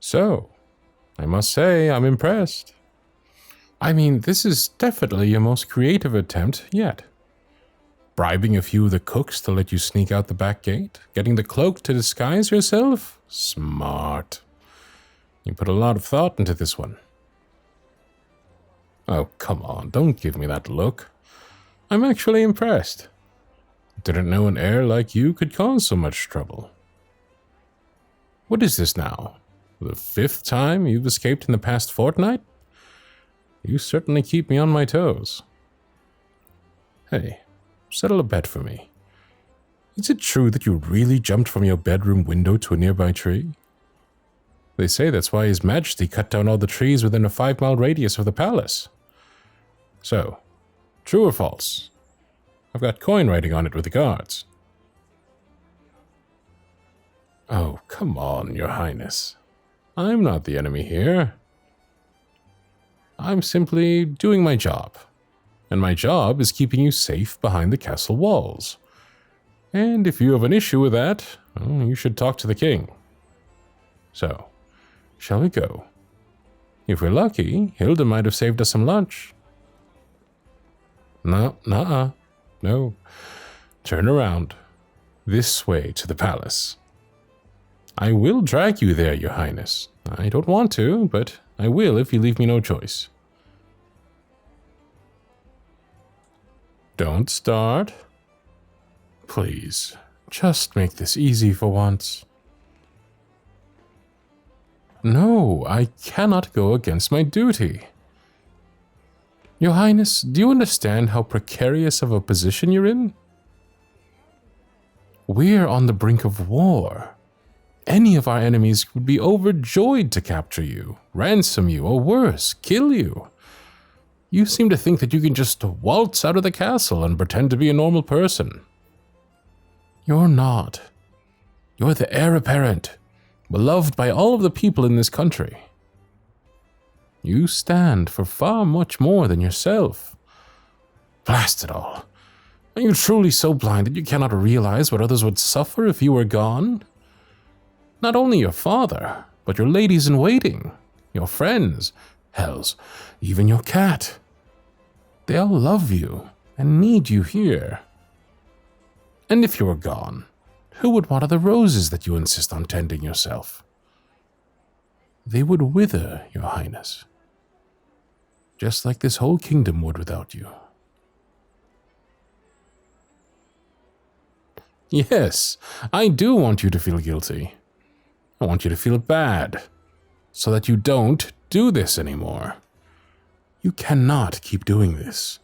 So, I must say I'm impressed. I mean, this is definitely your most creative attempt yet. Bribing a few of the cooks to let you sneak out the back gate, getting the cloak to disguise yourself? Smart. You put a lot of thought into this one. Oh, come on, don't give me that look. I'm actually impressed. Didn't know an heir like you could cause so much trouble. What is this now? The 5th time you've escaped in the past fortnight? You certainly keep me on my toes. Hey, settle a bet for me. Is it true that you really jumped from your bedroom window to a nearby tree? They say that's why His Majesty cut down all the trees within a 5-mile radius of the palace. So, true or false? I've got coin writing on it with the guards. Oh, come on, Your Highness. I'm not the enemy here. I'm simply doing my job. And my job is keeping you safe behind the castle walls. And if you have an issue with that, well, you should talk to the king. So, shall we go? If we're lucky, Hilda might have saved us some lunch. No. Turn around. This way to the palace. I will drag you there, Your Highness. I don't want to, but I will if you leave me no choice. Don't start. Please, just make this easy for once. No, I cannot go against my duty. Your Highness, do you understand how precarious of a position you're in? We're on the brink of war. Any of our enemies would be overjoyed to capture you, ransom you, or worse, kill you. You seem to think that you can just waltz out of the castle and pretend to be a normal person. You're not. You're the heir apparent, beloved by all of the people in this country. You stand for far much more than yourself. Blast it all. Are you truly so blind that you cannot realize what others would suffer if you were gone? Not only your father, but your ladies-in-waiting, your friends, hells, even your cat. They all love you and need you here. And if you were gone, who would water the roses that you insist on tending yourself? They would wither, Your Highness. Just like this whole kingdom would without you. Yes, I do want you to feel guilty. I want you to feel bad, so that you don't do this anymore. You cannot keep doing this.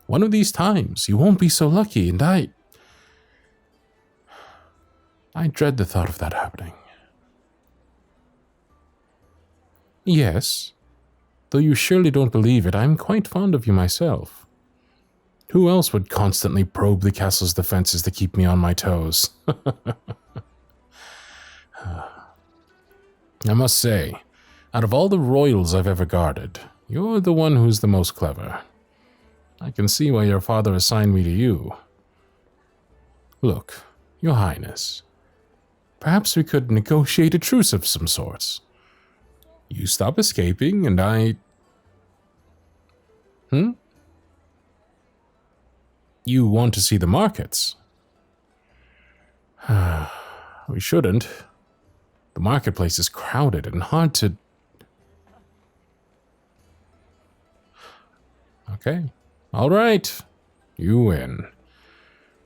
One of these times, you won't be so lucky, and I dread the thought of that happening. Yes, though you surely don't believe it, I'm quite fond of you myself. Who else would constantly probe the castle's defenses to keep me on my toes? I must say, out of all the royals I've ever guarded, you're the one who's the most clever. I can see why your father assigned me to you. Look, Your Highness, perhaps we could negotiate a truce of some sorts. You stop escaping, and I... You want to see the markets? We shouldn't. The marketplace is crowded and hard to... Okay. All right. You win.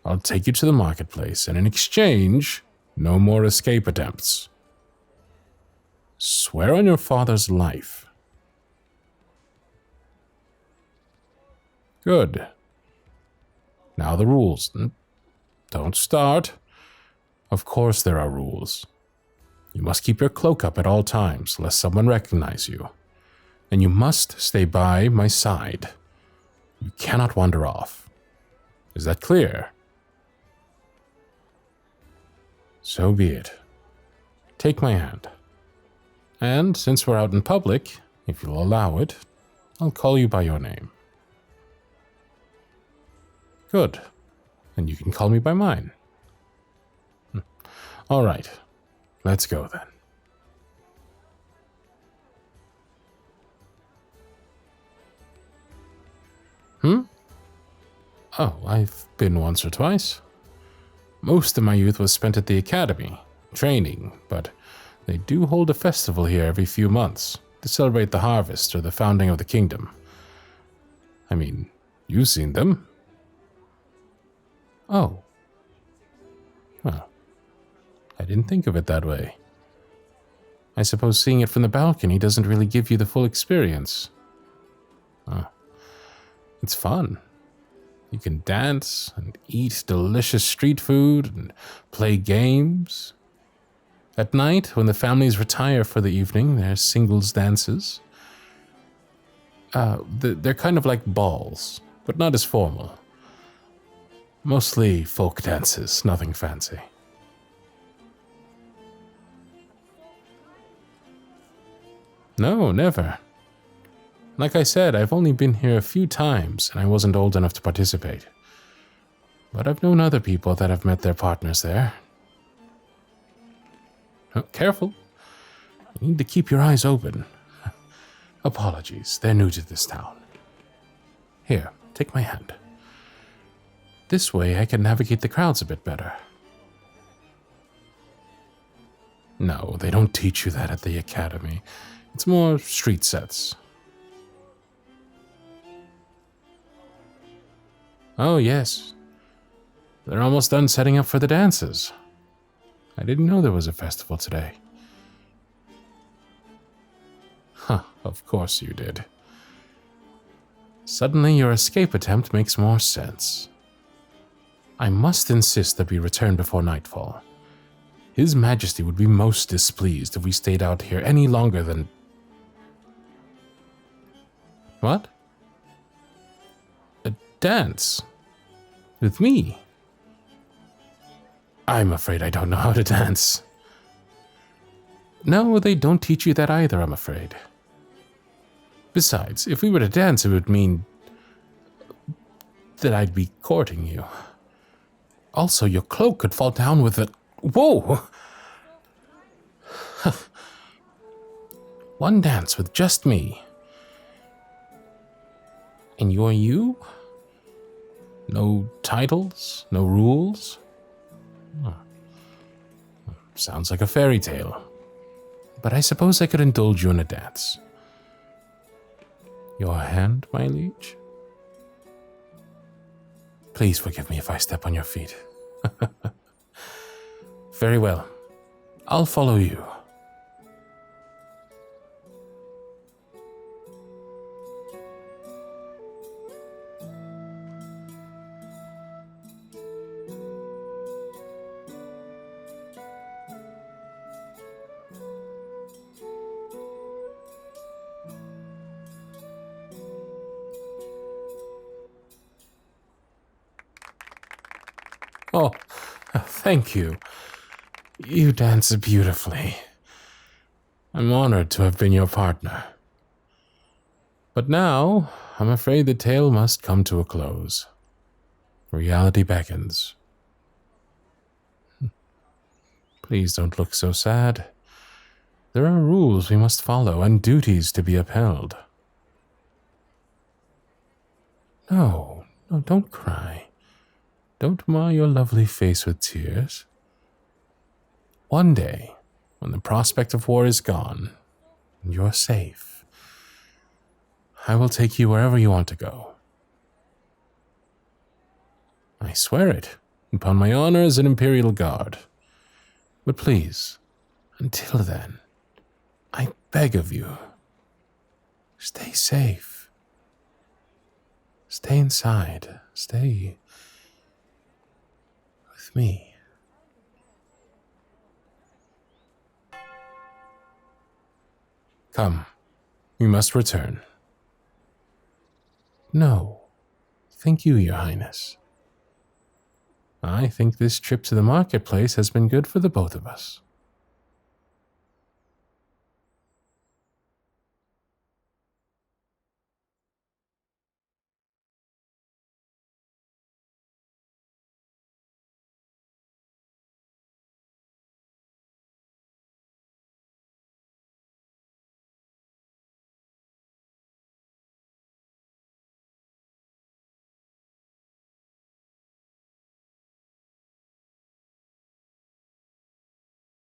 I'll take you to the marketplace, and in exchange, no more escape attempts. Swear on your father's life. Good. Now the rules. Don't start. Of course there are rules. You must keep your cloak up at all times, lest someone recognize you. And you must stay by my side. You cannot wander off. Is that clear? So be it. Take my hand. And since we're out in public, if you'll allow it, I'll call you by your name. Good. And you can call me by mine. All right. Let's go then. Oh, I've been once or twice. Most of my youth was spent at the academy, training, but they do hold a festival here every few months to celebrate the harvest or the founding of the kingdom. I mean, you've seen them. Oh. Well, I didn't think of it that way. I suppose seeing it from the balcony doesn't really give you the full experience. Oh. It's fun. You can dance and eat delicious street food and play games. At night, when the families retire for the evening, there's singles dances. They're kind of like balls, but not as formal. Mostly folk dances, nothing fancy. No, never. Like I said, I've only been here a few times, and I wasn't old enough to participate. But I've known other people that have met their partners there. Oh, careful. You need to keep your eyes open. Apologies, they're new to this town. Here, take my hand. This way I can navigate the crowds a bit better. No, they don't teach you that at the academy. It's more street sets. Oh, yes. They're almost done setting up for the dances. I didn't know there was a festival today. Huh, of course you did. Suddenly your escape attempt makes more sense. I must insist that we return before nightfall. His Majesty would be most displeased if we stayed out here any longer than... What? A dance? With me? I'm afraid I don't know how to dance. No, they don't teach you that either, I'm afraid. Besides, if we were to dance, it would mean that I'd be courting you. Also, your cloak could fall down with a... Whoa! One dance with just me. And you're you? No titles? No rules? Oh. Sounds like a fairy tale. But I suppose I could indulge you in a dance. Your hand, my liege? Please forgive me if I step on your feet. Very well. I'll follow you. Oh, thank you. You dance beautifully. I'm honored to have been your partner. But now, I'm afraid the tale must come to a close. Reality beckons. Please don't look so sad. There are rules we must follow and duties to be upheld. No, don't cry. Don't mar your lovely face with tears. One day, when the prospect of war is gone, and you're safe, I will take you wherever you want to go. I swear it, upon my honor as an Imperial Guard. But please, until then, I beg of you, stay safe. Stay inside. Stay with me. Come, we must return. No, thank you, Your Highness. I think this trip to the marketplace has been good for the both of us.